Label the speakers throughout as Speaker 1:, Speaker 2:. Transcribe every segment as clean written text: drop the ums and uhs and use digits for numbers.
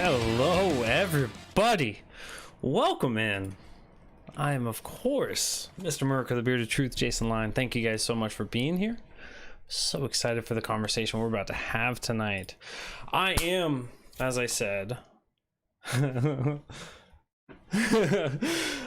Speaker 1: Hello, everybody. Welcome in. I am, of course, Mr. Merc of the Bearded Truth, Jason Line. Thank you guys so much for being here. So excited for the conversation we're about to have tonight. I am, as I said,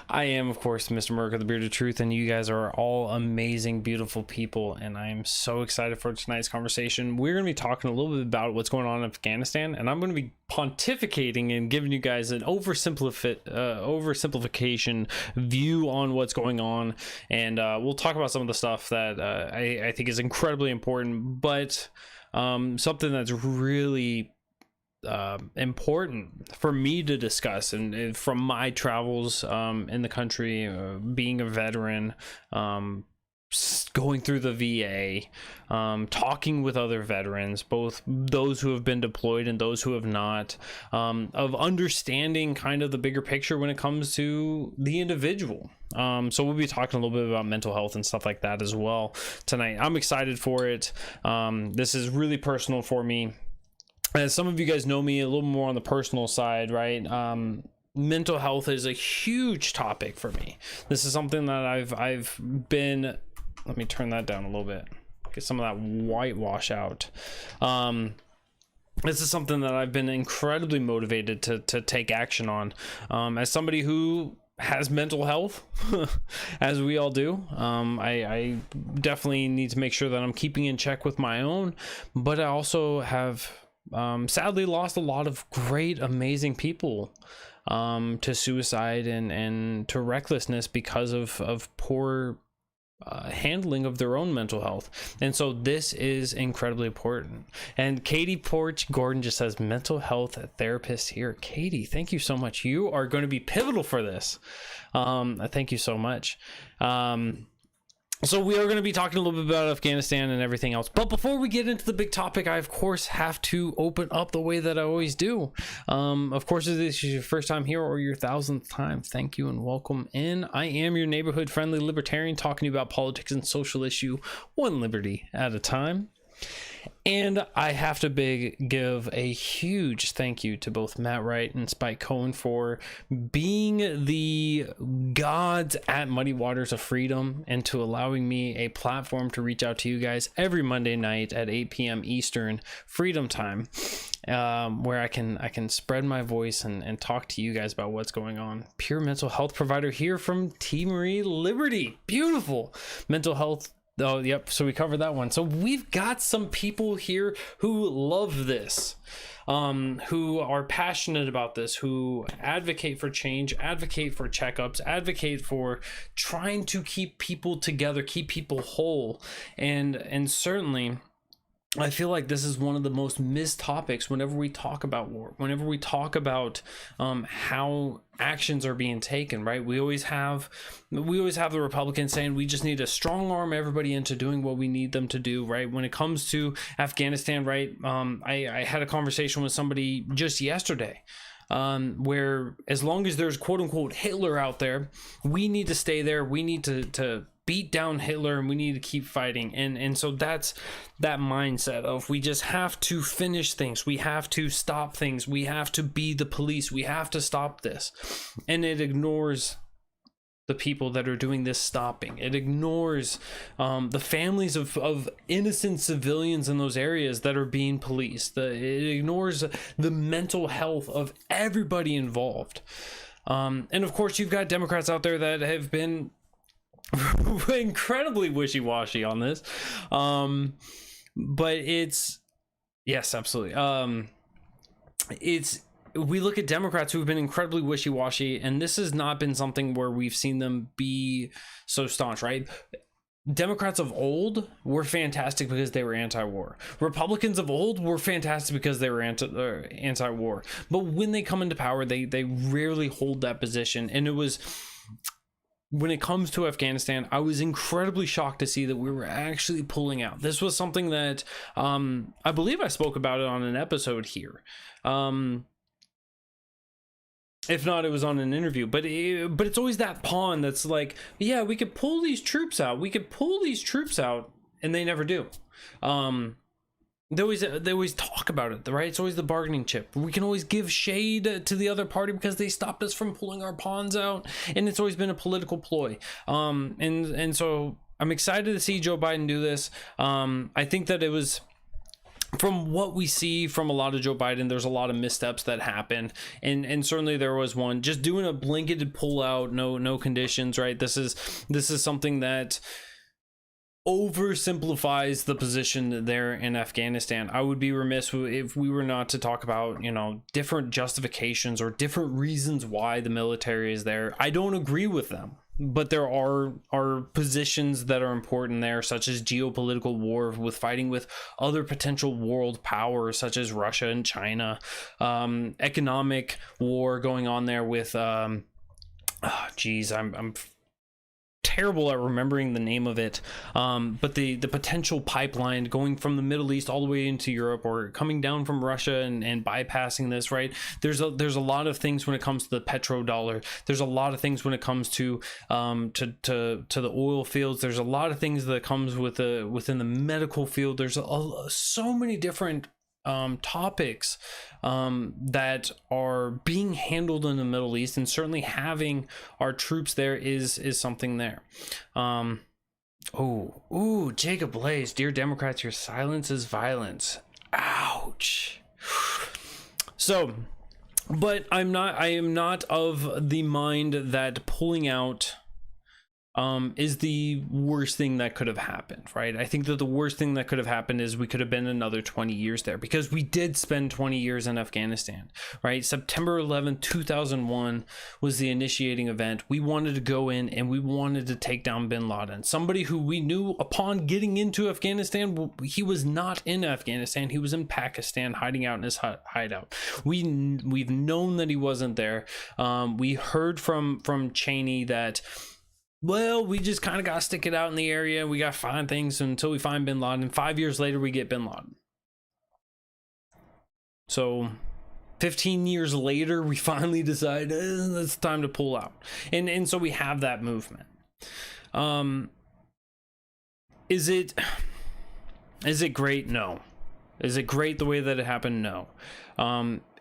Speaker 1: I am, of course, Mr. Merc of the Bearded Truth, and you guys are all amazing, beautiful people, and I am so excited for tonight's conversation. We're going to be talking a little bit about what's going on in Afghanistan, and I'm going to be pontificating and giving you guys an oversimplification view on what's going on, and we'll talk about some of the stuff that I think is incredibly important, but something that's really important for me to discuss, and from my travels in the country, being a veteran, going through the VA, talking with other veterans, both those who have been deployed and those who have not, of understanding kind of the bigger picture when it comes to the individual. So we'll be talking a little bit about mental health and stuff like that as well tonight. I'm excited for it. This is really personal for me. As some of you guys know me a little more on the personal side, right? Mental health is a huge topic for me. This is something that I've been, let me turn that down a little bit, get some of that whitewash out. This is something that I've been incredibly motivated to take action on. As somebody who has mental health, as we all do, I definitely need to make sure that I'm keeping in check with my own, but I also have sadly lost a lot of great, amazing people to suicide and to recklessness because of poor handling of their own mental health. And so this is incredibly important. And Katie Porch Gordon just says, mental health therapist here. Katie, thank you so much. You are going to be pivotal for this. Thank you so much. So we are going to be talking a little bit about Afghanistan and everything else. But before we get into the big topic, I, of course, have to open up the way that I always do. Of course, if this is your first time here or your 1000th time, thank you and welcome in. I am your neighborhood-friendly libertarian talking to you about politics and social issue, one liberty at a time. And I have to give a huge thank you to both Matt Wright and Spike Cohen for being the gods at Muddy Waters of Freedom and to allowing me a platform to reach out to you guys every Monday night at 8 p.m. Eastern Freedom Time, where I can spread my voice and talk to you guys about what's going on. Pure mental health provider here from T. Marie Liberty. Beautiful mental health. Oh, yep. So we covered that one. So we've got some people here who love this, who are passionate about this, who advocate for change, advocate for checkups, advocate for trying to keep people together, keep people whole. And certainly, I feel like this is one of the most missed topics whenever we talk about war, whenever we talk about how actions are being taken, right? We always have the Republicans saying we just need to strong arm everybody into doing what we need them to do, right? When it comes to Afghanistan, right? I had a conversation with somebody just yesterday where as long as there's quote unquote Hitler out there, we need to stay there. We need to beat down Hitler and we need to keep fighting. And so that's that mindset of we just have to finish things. We have to stop things. We have to be the police. We have to stop this. And it ignores the people that are doing this stopping. It ignores the families of innocent civilians in those areas that are being policed. It ignores the mental health of everybody involved. And of course, you've got Democrats out there that have been incredibly wishy-washy on this, but it's, yes, absolutely, we look at Democrats who have been incredibly wishy-washy, and this has not been something where we've seen them be so staunch, right? Democrats of old were fantastic because they were anti-war. Republicans of old were fantastic because they were anti-war. But when they come into power, they rarely hold that position. And it was, when it comes to Afghanistan, I was incredibly shocked to see that we were actually pulling out. This was something that I believe I spoke about it on an episode here. If not, it was on an interview, but it's always that pawn that's like, yeah, we could pull these troops out. We could pull these troops out, and they never do. they always talk about it, right? It's always the bargaining chip. We can always give shade to the other party because they stopped us from pulling our pawns out, and it's always been a political ploy. And so I'm excited to see Joe Biden do this. I think that it was, from what we see from a lot of Joe Biden, there's a lot of missteps that happened, and certainly there was one just doing a blanketed pullout, no conditions, right? This is something that oversimplifies the position there in Afghanistan. I would be remiss if we were not to talk about, different justifications or different reasons why the military is there. I don't agree with them, but there are positions that are important there, such as geopolitical war, with fighting with other potential world powers such as Russia and China, economic war going on there with I'm terrible at remembering the name of it, but the potential pipeline going from the Middle East all the way into Europe, or coming down from Russia and bypassing this, right? There's a lot of things when it comes to the petrodollar. There's a lot of things when it comes to the oil fields. There's a lot of things that comes within the medical field. There's so many different topics that are being handled in the Middle East, and certainly having our troops there is something there. Jacob Blaze, dear Democrats, your silence is violence. Ouch. So, but I am not of the mind that pulling out is the worst thing that could have happened, right? I think that the worst thing that could have happened is we could have been another 20 years there, because we did spend 20 years in Afghanistan, right? September 11th, 2001 was the initiating event. We wanted to go in and we wanted to take down bin Laden, somebody who we knew upon getting into Afghanistan, he was not in Afghanistan. He was in Pakistan, hiding out in his hideout. We've known that he wasn't there. We heard from Cheney that, well, we just kind of got to stick it out in the area. We got to find things until we find bin Laden. 5 years later, we get bin Laden. So 15 years later, we finally decide it's time to pull out. And so we have that movement. Is it great? No. Is it great the way that it happened? No.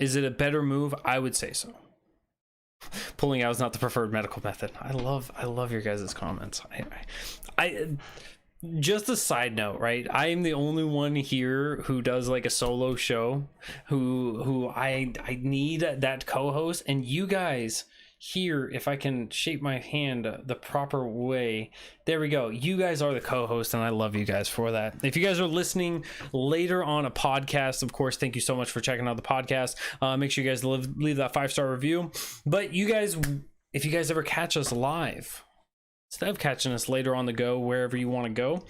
Speaker 1: Is it a better move? I would say so. Pulling out is not the preferred medical method. I love your guys' comments. I just a side note, right? I am the only one here who does like a solo show, who I need that co-host, and you guys here, if I can shape my hand the proper way, there we go. You guys are the co-host, and I love you guys for that. If you guys are listening later on a podcast, of course, thank you so much for checking out the podcast. Make sure you guys leave that 5-star review. But you guys, if you guys ever catch us live, instead of catching us later on the go, wherever you want to go,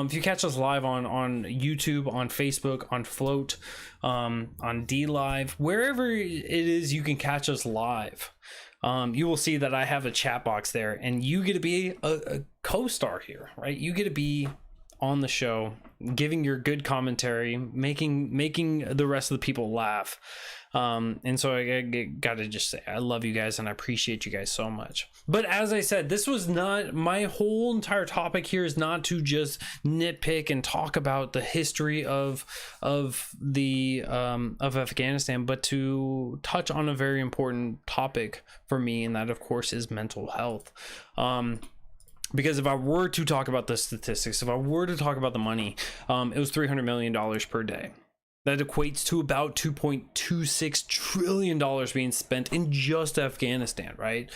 Speaker 1: if you catch us live on YouTube, on Facebook, on Float, on D Live, wherever it is you can catch us live, you will see that I have a chat box there, and you get to be a co-star here, right? You get to be on the show, giving your good commentary, making the rest of the people laugh. And so I gotta just say, I love you guys and I appreciate you guys so much. But as I said, this was not, my whole entire topic here is not to just nitpick and talk about the history of Afghanistan, but to touch on a very important topic for me, and that of course is mental health. Because if I were to talk about the statistics, if I were to talk about the money, it was $300 million per day. That equates to about $2.26 trillion being spent in just Afghanistan, right?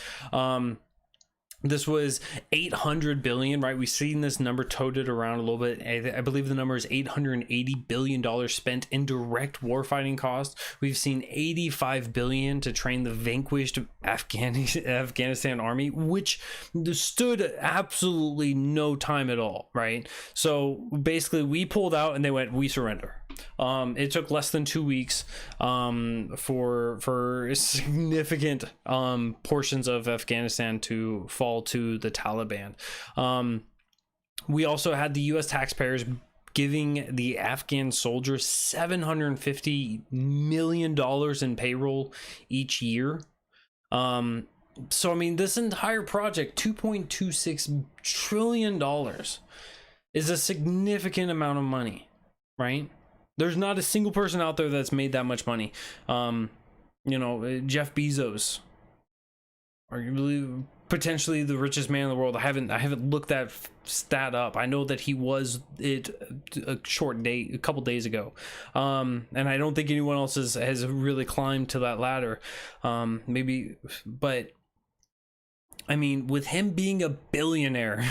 Speaker 1: This was 800 billion, right? We've seen this number toted around a little bit. I believe the number is $880 billion spent in direct warfighting costs. We've seen 85 billion to train the vanquished Afghanistan army, which stood absolutely no time at all, right? So basically we pulled out and they went, we surrender. It took less than 2 weeks for significant portions of Afghanistan to fall to the Taliban. We also had the U.S. taxpayers giving the Afghan soldiers $750 million in payroll each year. So I mean, this entire project, $2.26 trillion, is a significant amount of money, right? There's not a single person out there that's made that much money. You know, Jeff Bezos, arguably potentially the richest man in the world. I haven't looked that stat up. I know that he was it a couple days ago, and I don't think anyone else has really climbed to that ladder. Maybe, but I mean, with him being a billionaire,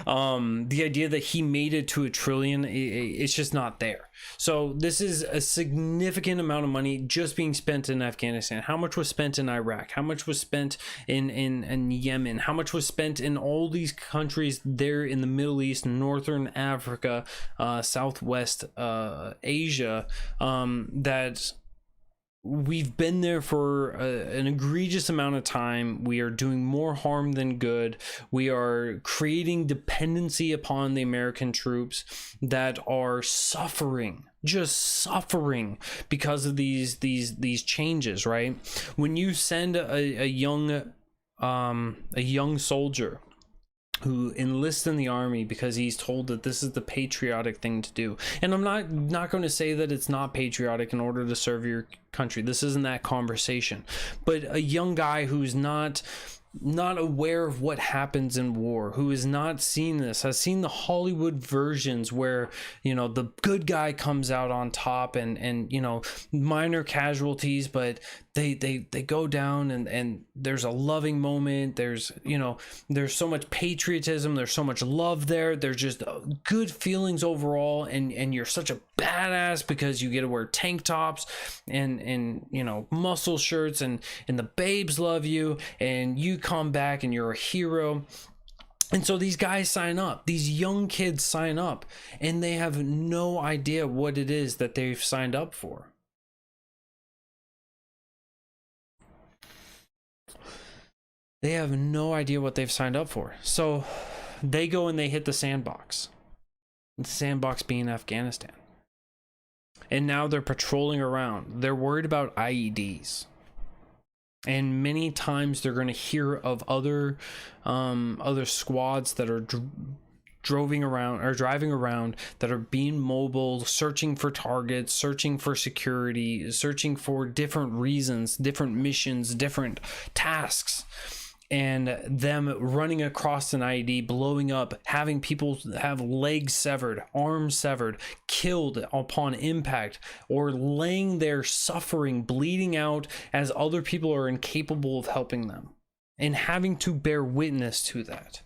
Speaker 1: the idea that he made it to $1 trillion, it's just not there. So this is a significant amount of money just being spent in Afghanistan. How much was spent in Iraq? How much was spent in Yemen? How much was spent in all these countries there in the Middle East, Northern Africa, Southwest Asia, that we've been there for an egregious amount of time. We are doing more harm than good. We are creating dependency upon the American troops that are suffering, just suffering because of these changes, right? When you send a young soldier who enlists in the army because he's told that this is the patriotic thing to do. And I'm not going to say that it's not patriotic in order to serve your country. This isn't that conversation. But a young guy who's not aware of what happens in war, who has not seen this, has seen the Hollywood versions where, you know, the good guy comes out on top and you know, minor casualties, but they go down and there's a loving moment. There's, you know, there's so much patriotism, there's so much love there, there's just good feelings overall, and you're such a badass because you get to wear tank tops and you know, muscle shirts, and the babes love you, and you come back and you're a hero. And so these guys sign up, these young kids sign up, and they have no idea what it is that they've signed up for. They have no idea what they've signed up for. So they go and they hit the sandbox. The sandbox being Afghanistan. And now they're patrolling around. They're worried about IEDs. And many times they're going to hear of other squads that are driving around that are being mobile, searching for targets, searching for security, searching for different reasons, different missions, different tasks. And them running across an IED, blowing up, having people have legs severed, arms severed, killed upon impact, or laying there suffering, bleeding out as other people are incapable of helping them, and having to bear witness to that.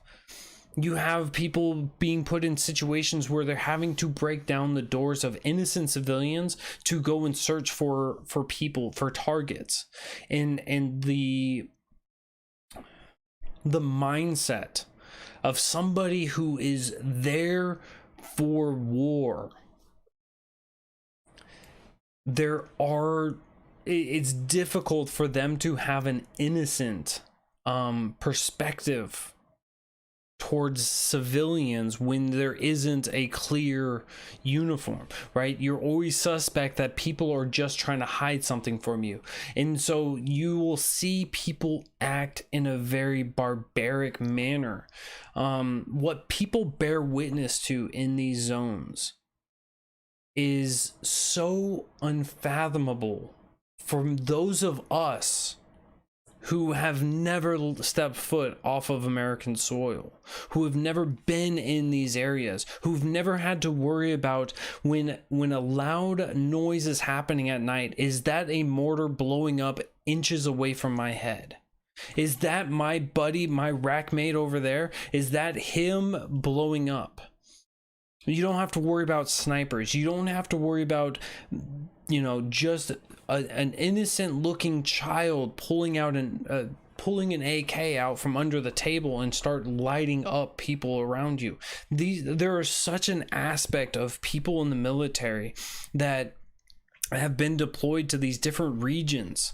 Speaker 1: You have people being put in situations where they're having to break down the doors of innocent civilians to go and search for people, for targets. And the mindset of somebody who is there for war, it's difficult for them to have an innocent perspective towards civilians when there isn't a clear uniform, right? You're always suspect that people are just trying to hide something from you. And so you will see people act in a very barbaric manner. What people bear witness to in these zones is so unfathomable for those of us who have never stepped foot off of American soil, who have never been in these areas, who've never had to worry about when a loud noise is happening at night, is that a mortar blowing up inches away from my head? Is that my buddy, my rack mate over there? Is that him blowing up? You don't have to worry about snipers. You don't have to worry about, you know, just an innocent looking child pulling an AK out from under the table and start lighting up people around you. There is such an aspect of people in the military that have been deployed to these different regions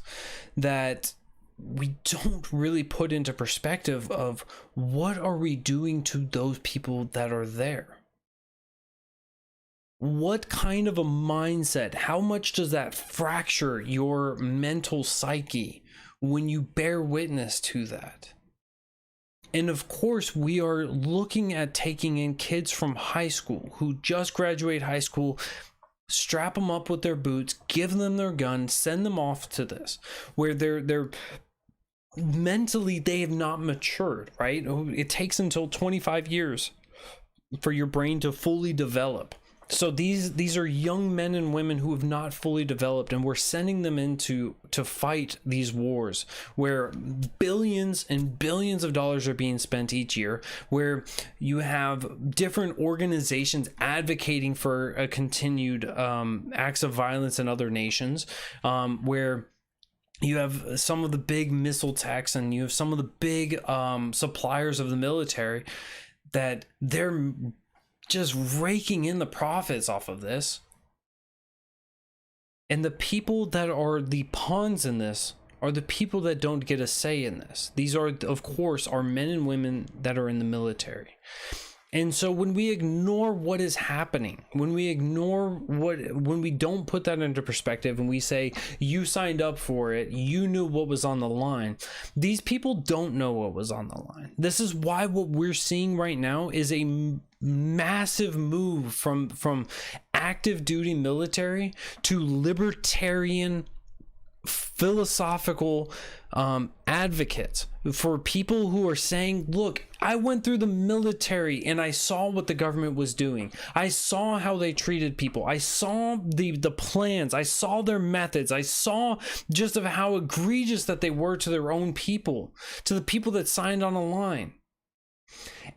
Speaker 1: that we don't really put into perspective of what are we doing to those people that are there. What kind of a mindset, how much does that fracture your mental psyche when you bear witness to that? And of course, we are looking at taking in kids from high school who just graduate high school, strap them up with their boots, give them their gun, send them off to this, where they're mentally, they have not matured, right? It takes until 25 years for your brain to fully develop. So these are young men and women who have not fully developed, and we're sending them to fight these wars where billions and billions of dollars are being spent each year, where you have different organizations advocating for a continued acts of violence in other nations, where you have some of the big missile techs and you have some of the big suppliers of the military that they're just raking in the profits off of this. And the people that are the pawns in this are the people that don't get a say in this. These are, of course, our men and women that are in the military. And so when we ignore what is happening, when we don't put that into perspective and we say, you signed up for it, you knew what was on the line, these people don't know what was on the line. This is why what we're seeing right now is a massive move from active duty military to libertarian philosophical advocates, for people who are saying, look, I went through the military and I saw what the government was doing. I saw how they treated people. I saw the plans. I saw their methods. I saw just of how egregious that they were to their own people, to the people that signed on a line.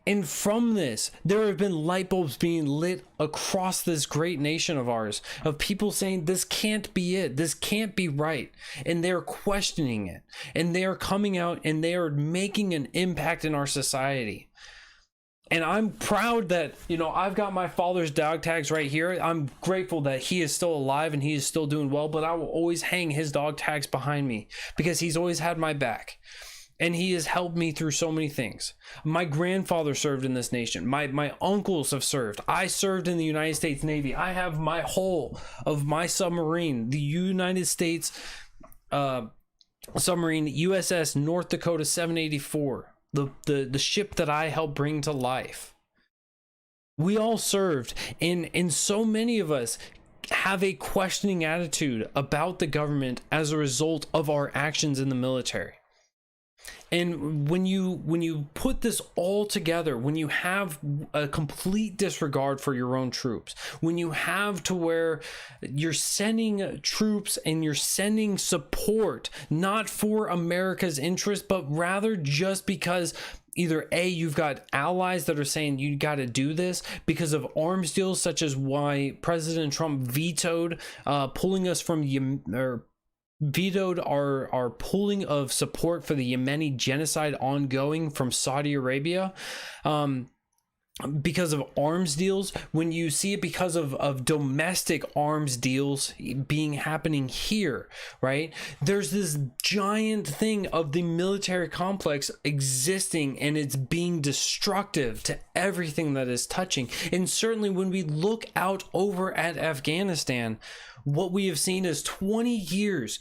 Speaker 1: And from this, there have been light bulbs being lit across this great nation of ours, of people saying, this can't be it, this can't be right, and they're questioning it, and they are coming out and they are making an impact in our society. And I'm proud that, you know, I've got my father's dog tags right here. I'm grateful that he is still alive and he is still doing well, but I will always hang his dog tags behind me because he's always had my back. And he has helped me through so many things. My grandfather served in this nation. My uncles have served. I served in the United States Navy. I have my whole of my submarine, the United States submarine USS North Dakota 784, the ship that I helped bring to life. We all served, and so many of us have a questioning attitude about the government as a result of our actions in the military. And when you put this all together, when you have a complete disregard for your own troops, when you have to where you're sending troops and you're sending support not for America's interest, but rather just because either A, you've got allies that are saying you got to do this because of arms deals, such as why President Trump vetoed pulling us from vetoed our pooling of support for the Yemeni genocide ongoing from Saudi Arabia, because of arms deals. When you see it because of domestic arms deals happening here, right? There's this giant thing of the military complex existing, and it's being destructive to everything that is touching. And certainly when we look out over at Afghanistan, what we have seen is 20 years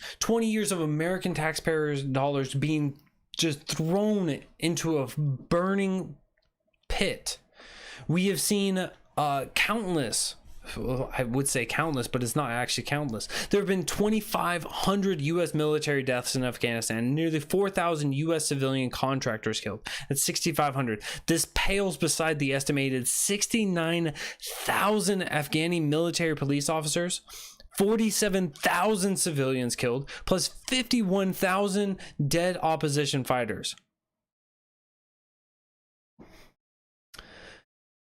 Speaker 1: of American taxpayers' dollars being just thrown into a burning pit. We have seen countless, well, I would say countless, but it's not actually countless. There have been 2,500 U.S. military deaths in Afghanistan, nearly 4,000 U.S. civilian contractors killed. That's 6,500. This pales beside the estimated 69,000 Afghani military police officers, 47,000 civilians killed, plus 51,000 dead opposition fighters.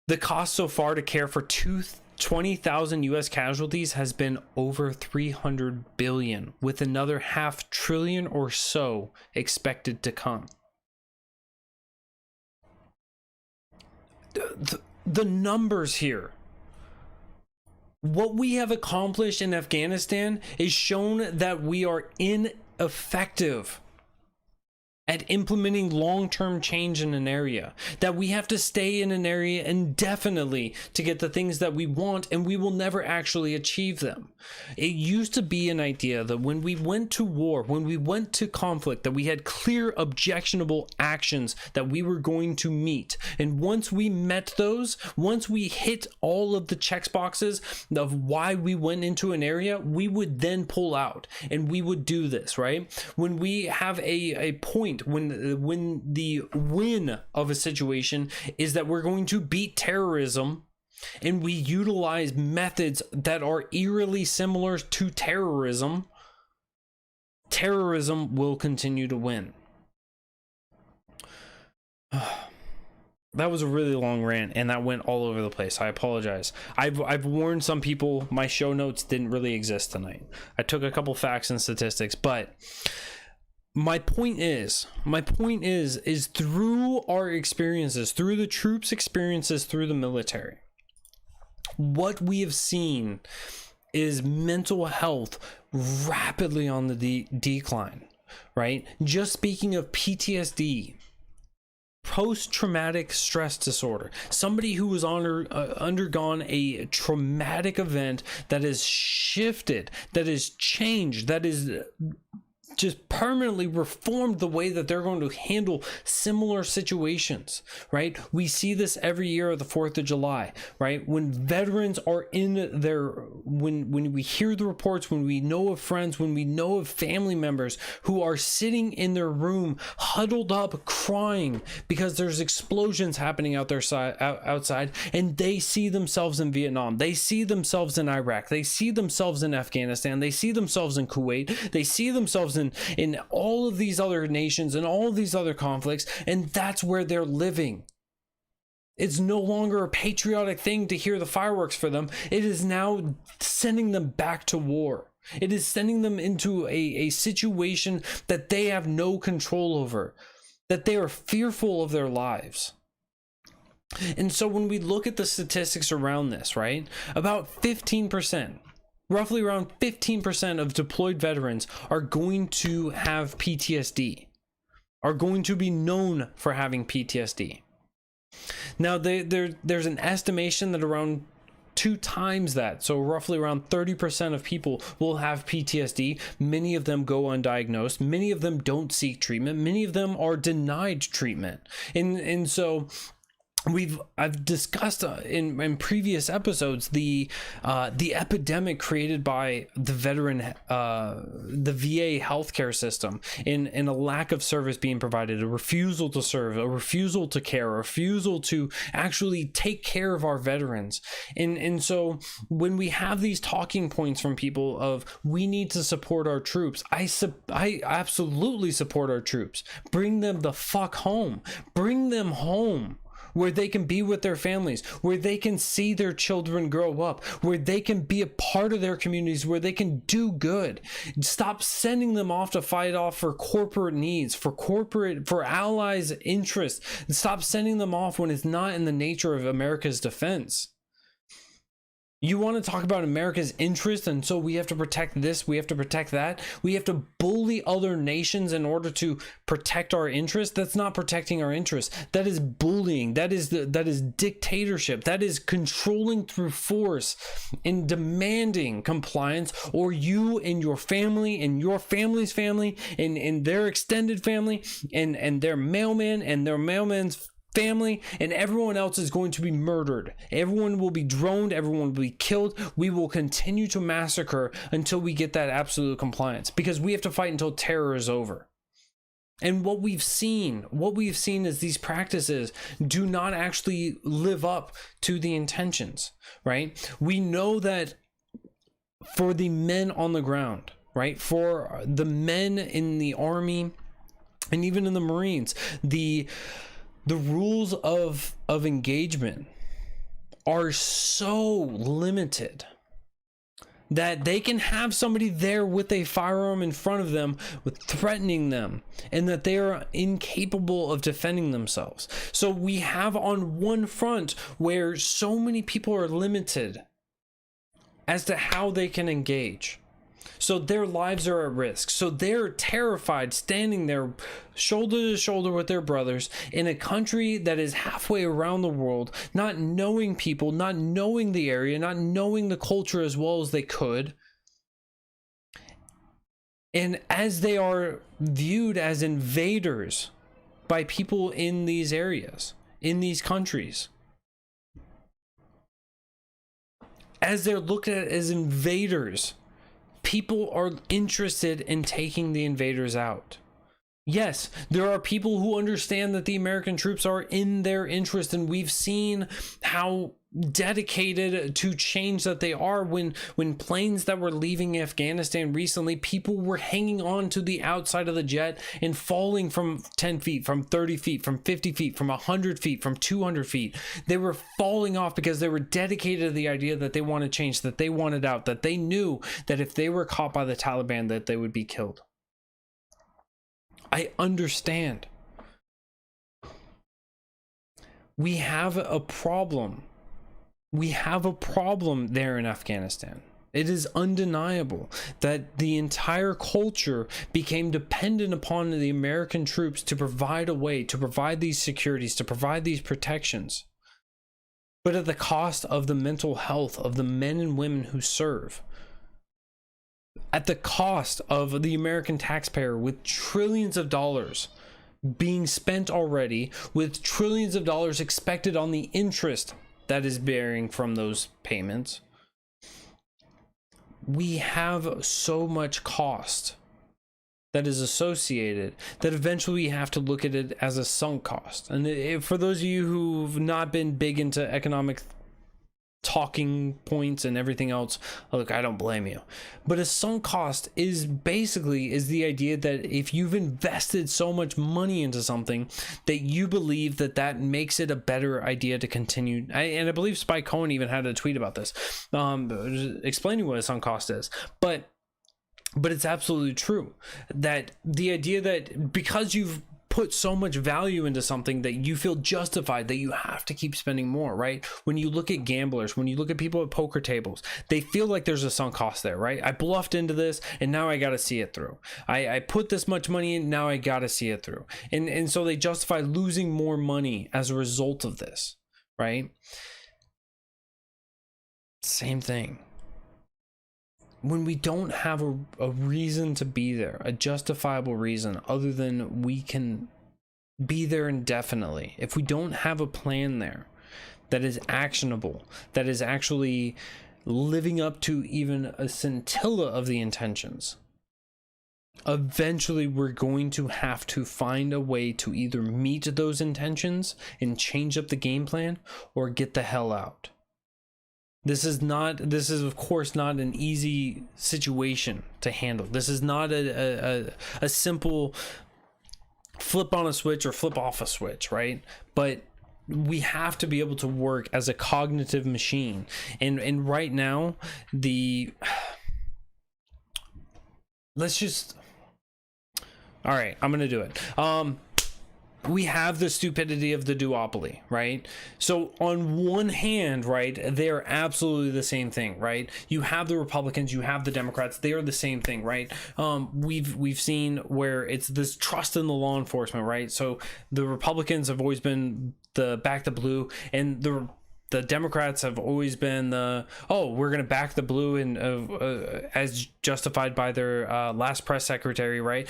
Speaker 1: The cost so far to care for 20,000 U.S. casualties has been over $300 billion, with another $500 billion or so expected to come. The numbers here. What we have accomplished in Afghanistan is shown that we are ineffective at implementing long-term change in an area, that we have to stay in an area indefinitely to get the things that we want, and we will never actually achieve them. It used to be an idea that when we went to war, when we went to conflict, that we had clear, objectionable actions that we were going to meet. And once we met those, once we hit all of the check boxes of why we went into an area, we would then pull out, and we would do this, right? When we have a point, when the win of a situation is that we're going to beat terrorism, and we utilize methods that are eerily similar to terrorism, terrorism will continue to win. That was a really long rant, and that went all over the place. I apologize. I've warned some people my show notes didn't really exist tonight. I took a couple facts and statistics, but my point is through our experiences, through the troops' experiences, through the military, what we have seen is mental health rapidly on the decline, right? Just speaking of PTSD, post-traumatic stress disorder, somebody who has undergone a traumatic event that has shifted, that has changed, that is just permanently reformed the way that they're going to handle similar situations, right? We see this every year of the 4th of July, right? When veterans are in their, when we hear the reports, when we know of friends, when we know of family members who are sitting in their room, huddled up, crying because there's explosions happening out there outside, and they see themselves in Vietnam, they see themselves in Iraq, they see themselves in Afghanistan, they see themselves in Kuwait, they see themselves in all of these other nations and all of these other conflicts, and that's where they're living. It's no longer a patriotic thing to hear the fireworks for them. It is now sending them back to war. It is sending them into a situation that they have no control over, that they are fearful of their lives. And so when we look at the statistics around this, right, about 15%, roughly around 15% of deployed veterans are going to have PTSD, are going to be known for having PTSD. Now, there's an estimation that around 2 times that, so roughly around 30% of people will have PTSD. Many of them go undiagnosed. Many of them don't seek treatment. Many of them are denied treatment. And so I've discussed in previous episodes the epidemic created by the VA healthcare system in a lack of service being provided, a refusal to serve, a refusal to care, a refusal to actually take care of our veterans. And so when we have these talking points from people of we need to support our troops, I absolutely support our troops. Bring them the fuck home. Bring them home, where they can be with their families, where they can see their children grow up, where they can be a part of their communities, where they can do good. Stop sending them off to fight off for corporate needs, for allies' interests. Stop sending them off when it's not in the nature of America's defense. You want to talk about America's interest, and so we have to protect this, we have to protect that, we have to bully other nations in order to protect our interests. That's not protecting our interests. That is bullying. That is dictatorship. That is controlling through force and demanding compliance, or you and your family and your family's family and their extended family and their mailman and their mailman's family and everyone else is going to be murdered. Everyone will be droned, everyone will be killed. We will continue to massacre until we get that absolute compliance, because we have to fight until terror is over. And what we've seen is these practices do not actually live up to the intentions, right? We know that for the men on the ground, right? For the men in the Army and even in the Marines, the rules of engagement are so limited that they can have somebody there with a firearm in front of them, with threatening them, and that they are incapable of defending themselves. So we have on one front where so many people are limited as to how they can engage. So their lives are at risk. So they're terrified, standing there shoulder to shoulder with their brothers in a country that is halfway around the world, not knowing people, not knowing the area, not knowing the culture as well as they could. And as they are viewed as invaders by people in these areas, in these countries, as they're looked at as invaders, people are interested in taking the invaders out. Yes, there are people who understand that the American troops are in their interest, and we've seen how dedicated to change that they are. When planes that were leaving Afghanistan recently, people were hanging on to the outside of the jet and falling from 10 feet, from 30 feet, from 50 feet, from 100 feet, from 200 feet. They were falling off because they were dedicated to the idea that they wanted change, that they wanted out, that they knew that if they were caught by the Taliban, that they would be killed. I understand. We have a problem. We have a problem there in Afghanistan. It is undeniable that the entire culture became dependent upon the American troops to provide a way, to provide these securities, to provide these protections, but at the cost of the mental health of the men and women who serve. At the cost of the American taxpayer, with trillions of dollars being spent already, with trillions of dollars expected on the interest that is bearing from those payments. We have so much cost that is associated that eventually we have to look at it as a sunk cost. And for those of you who've not been big into economic talking points and everything else, look, I don't blame you, but a sunk cost is basically the idea that if you've invested so much money into something that you believe that makes it a better idea to continue. And I believe Spike Cohen even had a tweet about this, explaining what a sunk cost is, but it's absolutely true that the idea that because you've put so much value into something that you feel justified that you have to keep spending more, right? When you look at gamblers, when you look at people at poker tables, they feel like there's a sunk cost there, right? I bluffed into this and now I got to see it through. I put this much money in, now I got to see it through. And so they justify losing more money as a result of this, right? Same thing. When we don't have a reason to be there, a justifiable reason other than we can be there indefinitely, if we don't have a plan there that is actionable, that is actually living up to even a scintilla of the intentions, eventually we're going to have to find a way to either meet those intentions and change up the game plan or get the hell out. This is of course not an easy situation to handle. This is not a simple flip on a switch or flip off a switch, right? But we have to be able to work as a cognitive machine. And right now, all right, I'm gonna do it. We have the stupidity of the duopoly, right? So on one hand, right, they're absolutely the same thing, right? You have the Republicans, you have the Democrats, they are the same thing, right? We've seen where it's this trust in the law enforcement, right? So the Republicans have always been the back the blue, and the Democrats have always been we're going to back the blue, and as justified by their last press secretary, right?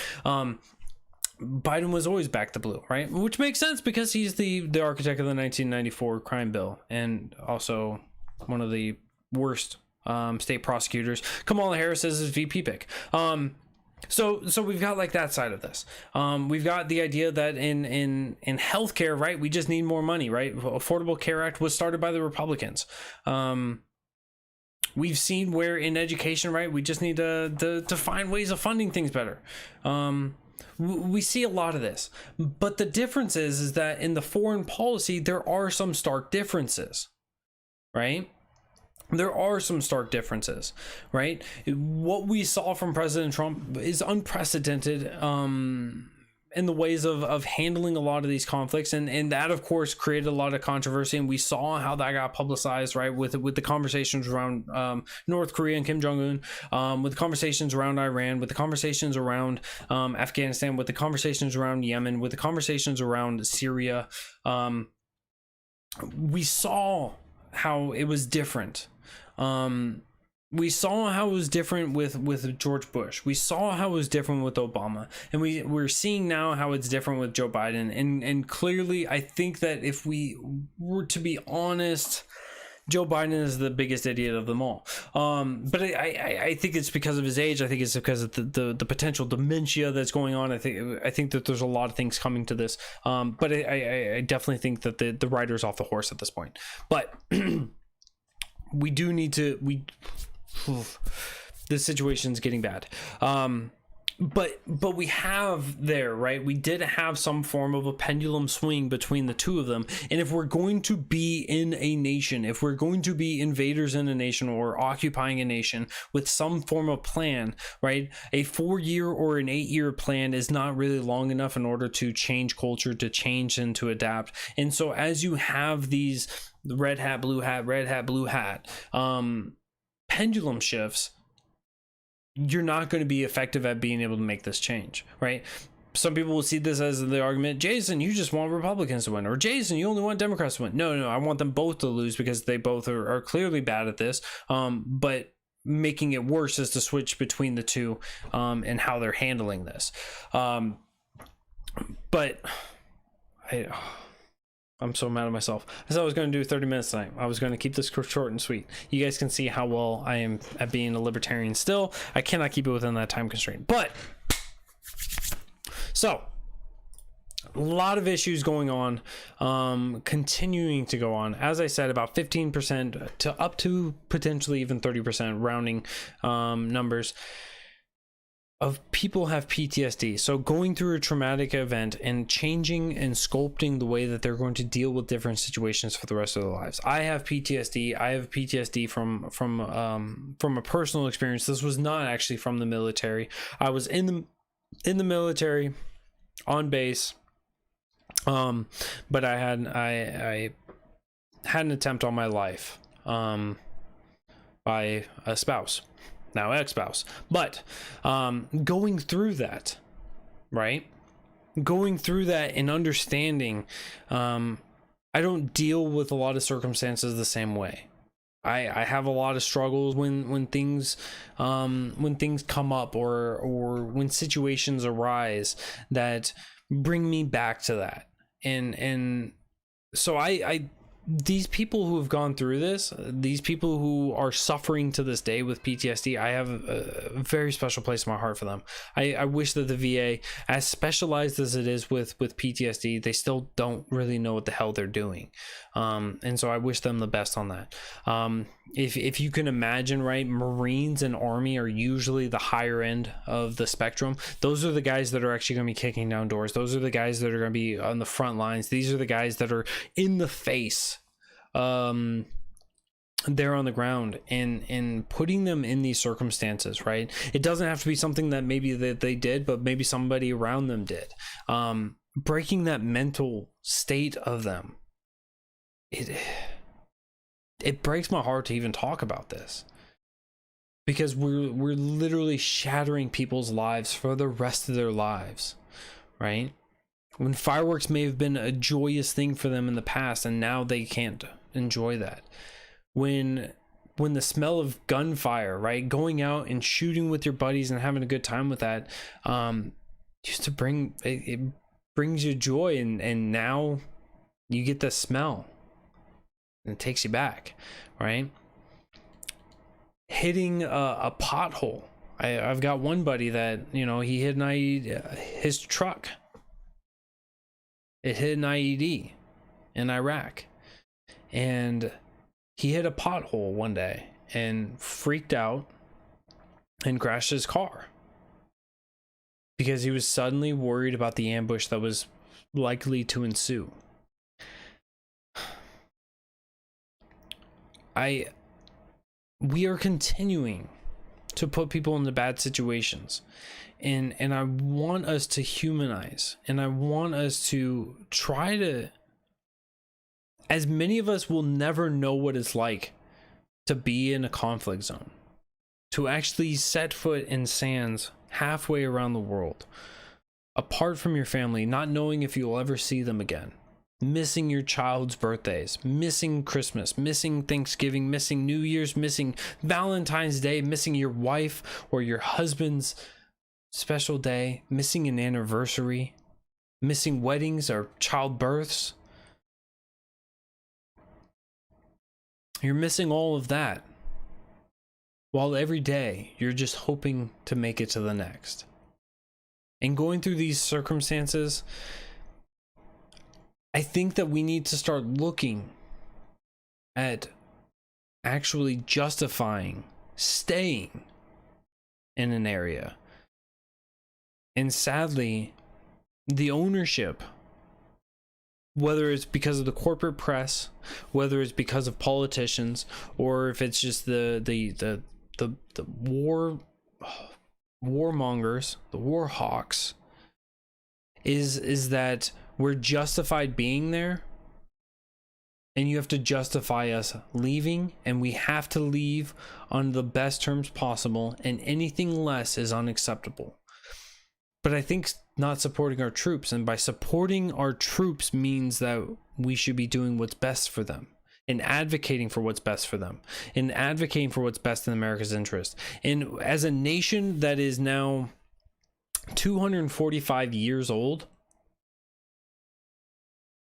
Speaker 1: Biden was always back the blue, right? Which makes sense because he's the architect of the 1994 crime bill and also one of the worst state prosecutors. Kamala Harris is his VP pick. So we've got like that side of this. We've got the idea that in healthcare, right, we just need more money, right? Affordable Care Act was started by the Republicans. We've seen where in education, right, we just need to find ways of funding things better. We see a lot of this, but the difference is that in the foreign policy, there are some stark differences, right? There are some stark differences, right? What we saw from President Trump is unprecedented, and in the ways of handling a lot of these conflicts, and that of course created a lot of controversy, and we saw how that got publicized, right, with the conversations around North Korea and Kim Jong-un, with the conversations around Iran, with the conversations around Afghanistan, with the conversations around Yemen, with the conversations around Syria. We saw how it was different. We saw how it was different with George Bush. We saw how it was different with Obama, and we're seeing now how it's different with Joe Biden. And clearly, I think that if we were to be honest, Joe Biden is the biggest idiot of them all. But I think it's because of his age. I think it's because of the potential dementia that's going on. I think that there's a lot of things coming to this. But I definitely think that the rider's off the horse at this point. But we do need to this situation's getting bad. But we have there, right? We did have some form of a pendulum swing between the two of them. And if we're going to be in a nation, if we're going to be invaders in a nation or occupying a nation with some form of plan, right? A 4-year or an 8-year plan is not really long enough in order to change culture, to change and to adapt. And so as you have these red hat, blue hat, pendulum shifts, you're not going to be effective at being able to make this change, right? Some people will see this as the argument, Jason, you just want Republicans to win, or Jason, you only want Democrats to win. No, I want them both to lose because they both are clearly bad at this. But making it worse is to switch between the two and how they're handling this. But I'm so mad at myself. I said I was going to do 30 minutes tonight. I was going to keep this short and sweet. You guys can see how well I am at being a libertarian still. I cannot keep it within that time constraint. But, so, a lot of issues going on, continuing to go on. As I said, about 15% to up to potentially even 30% rounding numbers of people have PTSD. So going through a traumatic event and changing and sculpting the way that they're going to deal with different situations for the rest of their lives. I have PTSD. I have PTSD from a personal experience. This was not actually from the military. I was in the military on base. But I had an attempt on my life by a spouse. Now ex-spouse. But going through that, right? Going through that and understanding, I don't deal with a lot of circumstances the same way. I have a lot of struggles when things come up or when situations arise that bring me back to that. And so I these people who have gone through this, these people who are suffering to this day with PTSD, I have a very special place in my heart for them. I wish that the VA, as specialized as it is with PTSD, they still don't really know what the hell they're doing. And so I wish them the best on that. If you can imagine, right, Marines and Army are usually the higher end of the spectrum. Those are the guys that are actually going to be kicking down doors. Those are the guys that are going to be on the front lines. These are the guys that are in the face. They're on the ground, and putting them in these circumstances, right? It doesn't have to be something that maybe that they did, but maybe somebody around them did. Breaking that mental state of them. It breaks my heart to even talk about this, because we're literally shattering people's lives for the rest of their lives, right? When fireworks may have been a joyous thing for them in the past, and now they can't enjoy that. When the smell of gunfire, right, going out and shooting with your buddies and having a good time with that, used to bring it brings you joy, and now you get the smell. It takes you back, right? Hitting a pothole. I've got one buddy that, he hit his truck. It hit an IED in Iraq, and he hit a pothole one day and freaked out and crashed his car because he was suddenly worried about the ambush that was likely to ensue. We are continuing to put people into bad situations. And I want us to humanize, and I want us to try to, as many of us will never know what it's like to be in a conflict zone, to actually set foot in sands halfway around the world, apart from your family, not knowing if you'll ever see them again, missing your child's birthdays, missing Christmas, missing Thanksgiving, missing New Year's, missing Valentine's Day, missing your wife or your husband's special day, missing an anniversary, missing weddings or childbirths. You're missing all of that, while every day you're just hoping to make it to the next. And going through these circumstances, I think that we need to start looking at actually justifying staying in an area. And sadly, the ownership, whether it's because of the corporate press, whether it's because of politicians, or if it's just the warmongers, the war hawks, is that we're justified being there, and you have to justify us leaving, and we have to leave on the best terms possible, and anything less is unacceptable. But I think not supporting our troops, and by supporting our troops means that we should be doing what's best for them, and advocating for what's best for them, and advocating for what's best in America's interest. And as a nation that is now 245 years old,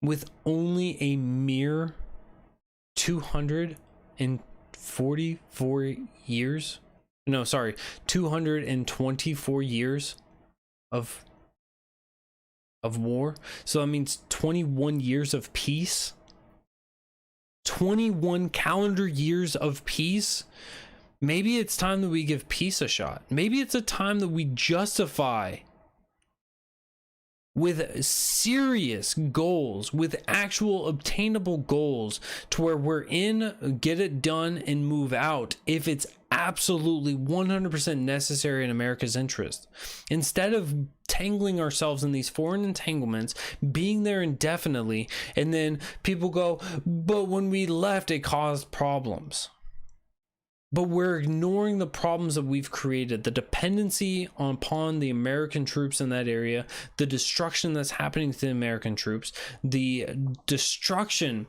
Speaker 1: with only a mere 224 years, 224 years of war. So that means 21 years of peace. 21 calendar years of peace. Maybe it's time that we give peace a shot. Maybe it's a time that we justify with serious goals, with actual obtainable goals, to where we're in, get it done, and move out if it's absolutely 100% necessary in America's interest. Instead of tangling ourselves in these foreign entanglements, being there indefinitely, and then people go, but when we left, it caused problems. But we're ignoring the problems that we've created, the dependency upon the American troops in that area, the destruction that's happening to the American troops, the destruction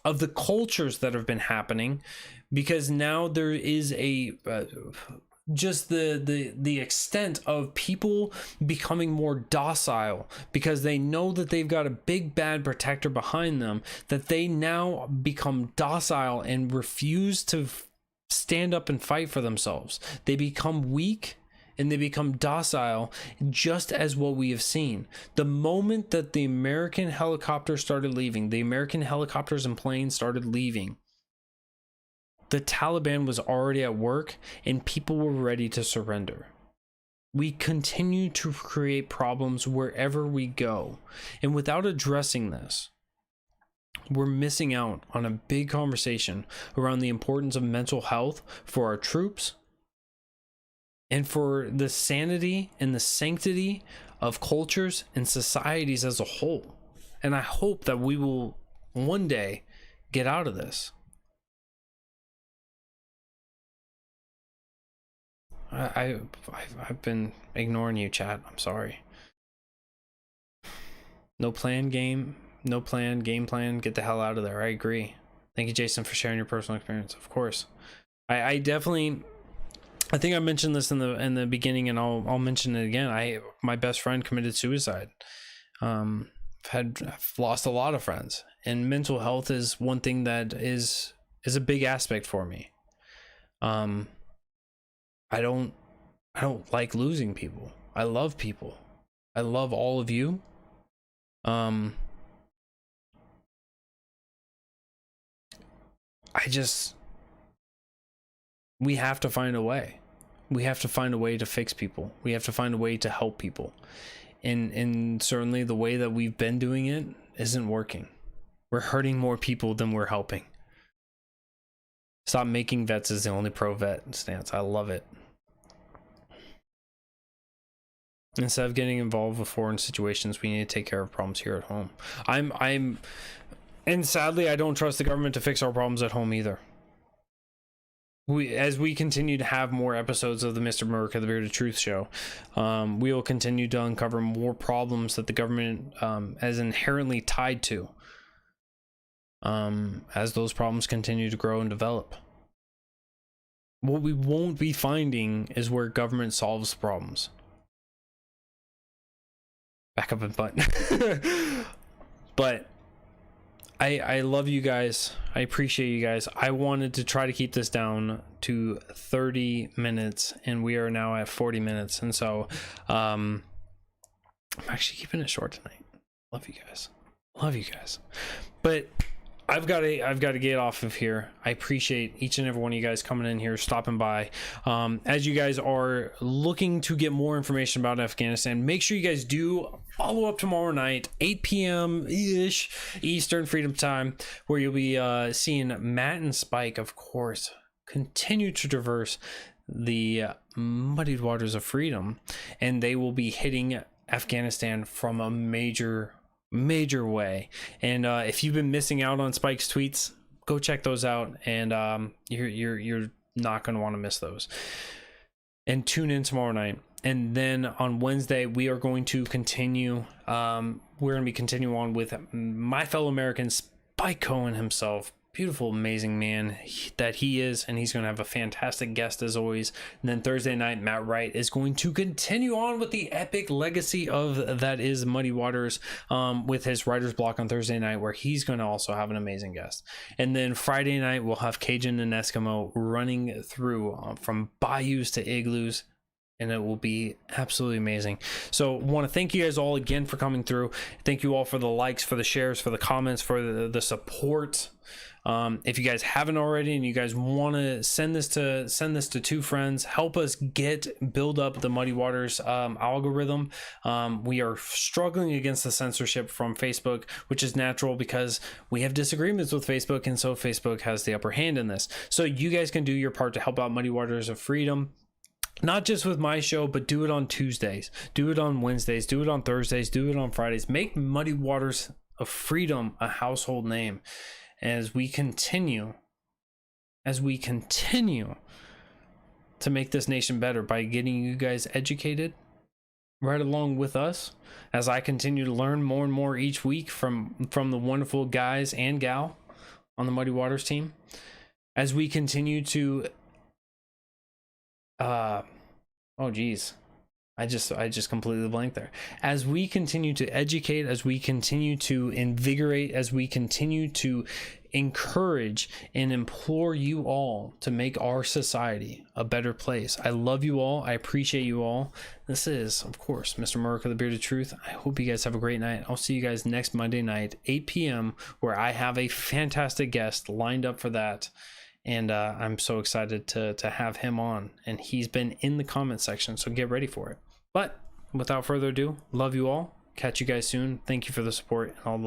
Speaker 1: of the cultures that have been happening, because now there is a just the extent of people becoming more docile because they know that they've got a big bad protector behind them, that they now become docile and refuse to stand up and fight for themselves. They become weak and they become docile, just as what we have seen. The moment that the American helicopters started leaving, the American helicopters and planes started leaving, the Taliban was already at work and people were ready to surrender. We continue to create problems wherever we go. And without addressing this, we're missing out on a big conversation around the importance of mental health for our troops and for the sanity and the sanctity of cultures and societies as a whole. And I hope that we will one day get out of this. I've been ignoring you, chat. I'm sorry. No plan, game plan, get the hell out of there. I agree. Thank you, Jason, for sharing your personal experience. Of course. I definitely, I think I mentioned this in the beginning, and I'll mention it again. My best friend committed suicide. I've lost a lot of friends, and mental health is one thing that is a big aspect for me. I don't like losing people. I love people. I love all of you. We have to find a way. We have to find a way to fix people. We have to find a way to help people. And certainly the way that we've been doing it isn't working. We're hurting more people than we're helping. Stop making vets is the only pro vet stance. I love it. Instead of getting involved with foreign situations, we need to take care of problems here at home. And sadly, I don't trust the government to fix our problems at home either. As we continue to have more episodes of the Mr. America the Bearded Truth show, we will continue to uncover more problems that the government is inherently tied to, as those problems continue to grow and develop. What we won't be finding is where government solves problems. Back up and button. But I love you guys. I appreciate you guys. I wanted to try to keep this down to 30 minutes, and we are now at 40 minutes. And so I'm actually keeping it short tonight. Love you guys. Love you guys. But I've got to get off of here. I appreciate each and every one of you guys coming in here, stopping by. As you guys are looking to get more information about Afghanistan, make sure you guys do follow up tomorrow night, 8 p.m.-ish Eastern Freedom Time, where you'll be seeing Matt and Spike, of course, continue to traverse the muddied waters of freedom, and they will be hitting Afghanistan from a major way. And if you've been missing out on Spike's tweets, go check those out, and you're not going to want to miss those. And tune in tomorrow night. And then on Wednesday, we are going to continue. We're going to be continuing on with my fellow American Spike Cohen himself. Beautiful, amazing man that he is, and he's going to have a fantastic guest as always. And then Thursday night, Matt Wright is going to continue on with the epic legacy of that is Muddy Waters, with his writer's block on Thursday night, where he's going to also have an amazing guest. And then Friday night, we'll have Cajun and Eskimo running through from bayous to igloos, and it will be absolutely amazing. So want to thank you guys all again for coming through. Thank you all for the likes, for the shares, for the comments, for the support. If you guys haven't already and you guys want to send this to two friends, help us build up the Muddy Waters algorithm. We are struggling against the censorship from Facebook, which is natural because we have disagreements with Facebook, and so Facebook has the upper hand in this. So you guys can do your part to help out Muddy Waters of Freedom. Not just with my show, but do it on Tuesdays, do it on Wednesdays, do it on Thursdays, do it on Fridays. Make Muddy Waters of Freedom a household name as we continue to make this nation better by getting you guys educated right along with us, as I continue to learn more and more each week from the wonderful guys and gal on the Muddy Waters team, as we continue to oh geez, I just completely blanked there. As we continue to educate, as we continue to invigorate, as we continue to encourage and implore you all to make our society a better place. I love you all. I appreciate you all. This is, of course, Mr. America the Bearded Truth. I hope you guys have a great night. I'll see you guys next Monday night, 8 p.m., where I have a fantastic guest lined up for that. And I'm so excited to have him on, and he's been in the comment section, so get ready for it. But without further ado, love you all. Catch you guys soon. Thank you for the support and all the